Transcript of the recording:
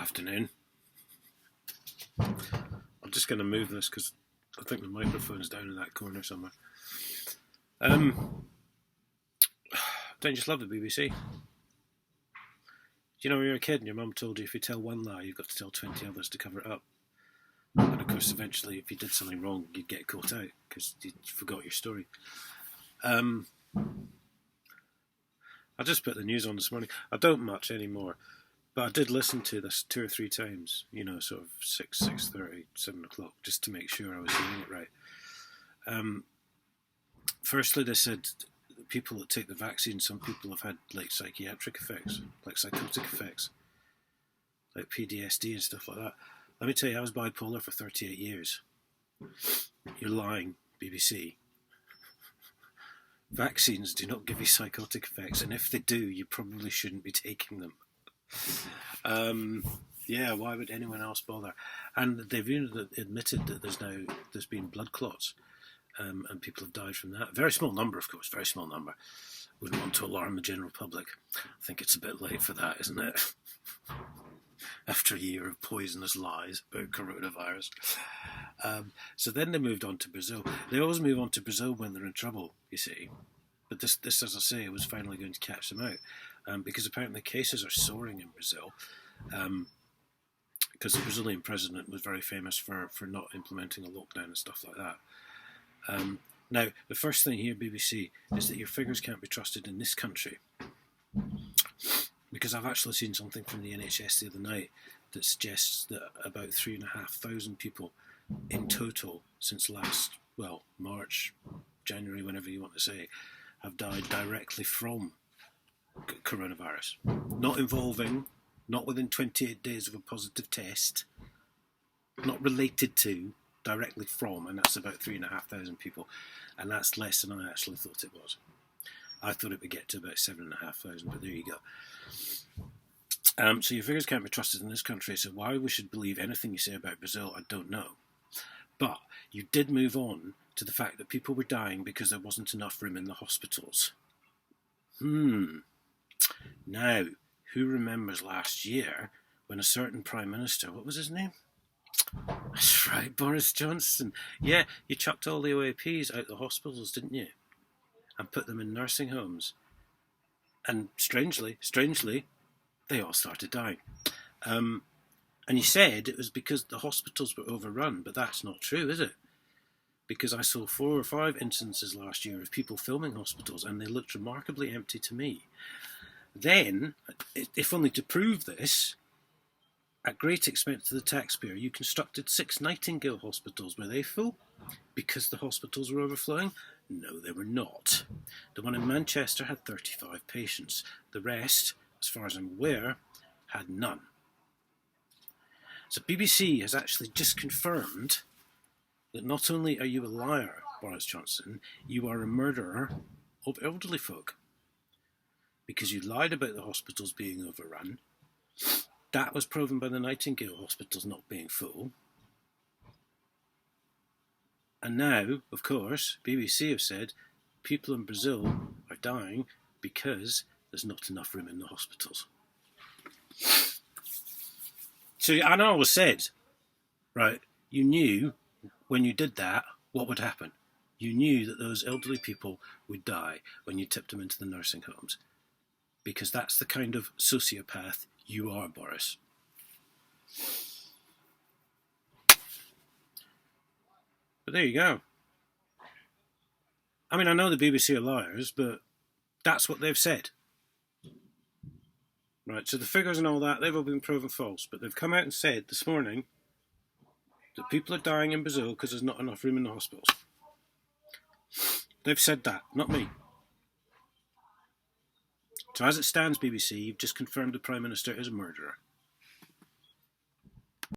Afternoon. I'm just going to move this because I think the microphone's down in that corner somewhere. Don't you just love the BBC? Do you know when you were a kid and your mum told you if you tell one lie, you've got to tell 20 others to cover it up? And of course, eventually, if you did something wrong, you'd get caught out because you forgot your story. I just put the news on this morning. I don't much anymore. But I did listen to this 2 or 3 times, sort of 6:30, 7 o'clock, just to make sure I was doing it right. Firstly, they said people that take the vaccine, some people have had like psychiatric effects, like psychotic effects, like PTSD and stuff like that. Let me tell you, I was bipolar for 38 years. You're lying, BBC. Vaccines do not give you psychotic effects, and if they do, you probably shouldn't be taking them. Why would anyone else bother? And they've even admitted that there's been blood clots, and people have died from that. Very small number, of course, very small number. Wouldn't want to alarm the general public. I think it's a bit late for that, isn't it? After a year of poisonous lies about coronavirus. So then they moved on to Brazil. They always move on to Brazil when they're in trouble, you see. But this, as I say, was finally going to catch them out. Because apparently cases are soaring in Brazil, because the Brazilian president was very famous for not implementing a lockdown and stuff like that. Now, the first thing here, BBC, is that your figures can't be trusted in this country, because I've actually seen something from the NHS the other night that suggests that about 3,500 people in total since last, March, January, whenever you want to say, have died directly from coronavirus. Not within 28 days of a positive test, not related to, directly from, and that's about 3,500 people, and that's less than I actually thought it was. I thought it would get to about 7,500, but there you go. So your figures can't be trusted in this country, so why we should believe anything you say about Brazil, I don't know. But you did move on to the fact that people were dying because there wasn't enough room in the hospitals. Now, who remembers last year when a certain Prime Minister, what was his name? That's right, Boris Johnson. Yeah, you chucked all the OAPs out the hospitals, didn't you? And put them in nursing homes. And strangely, they all started dying. And you said it was because the hospitals were overrun, but that's not true, is it? Because I saw 4 or 5 instances last year of people filming hospitals, and they looked remarkably empty to me. Then, if only to prove this, at great expense to the taxpayer, you constructed 6 Nightingale hospitals. Were they full? Because the hospitals were overflowing? No, they were not. The one in Manchester had 35 patients. The rest, as far as I'm aware, had none. So BBC has actually just confirmed that not only are you a liar, Boris Johnson, you are a murderer of elderly folk. Because you lied about the hospitals being overrun. That was proven by the Nightingale hospitals not being full. And now, of course, BBC have said people in Brazil are dying because there's not enough room in the hospitals. So, and I always said, right, you knew when you did that what would happen. You knew that those elderly people would die when you tipped them into the nursing homes. Because that's the kind of sociopath you are, Boris. But there you go. I mean, I know the BBC are liars, but that's what they've said. Right, so the figures and all that, they've all been proven false. But they've come out and said this morning that people are dying in Brazil because there's not enough room in the hospitals. They've said that, not me. So as it stands, BBC, you've just confirmed the Prime Minister is a murderer.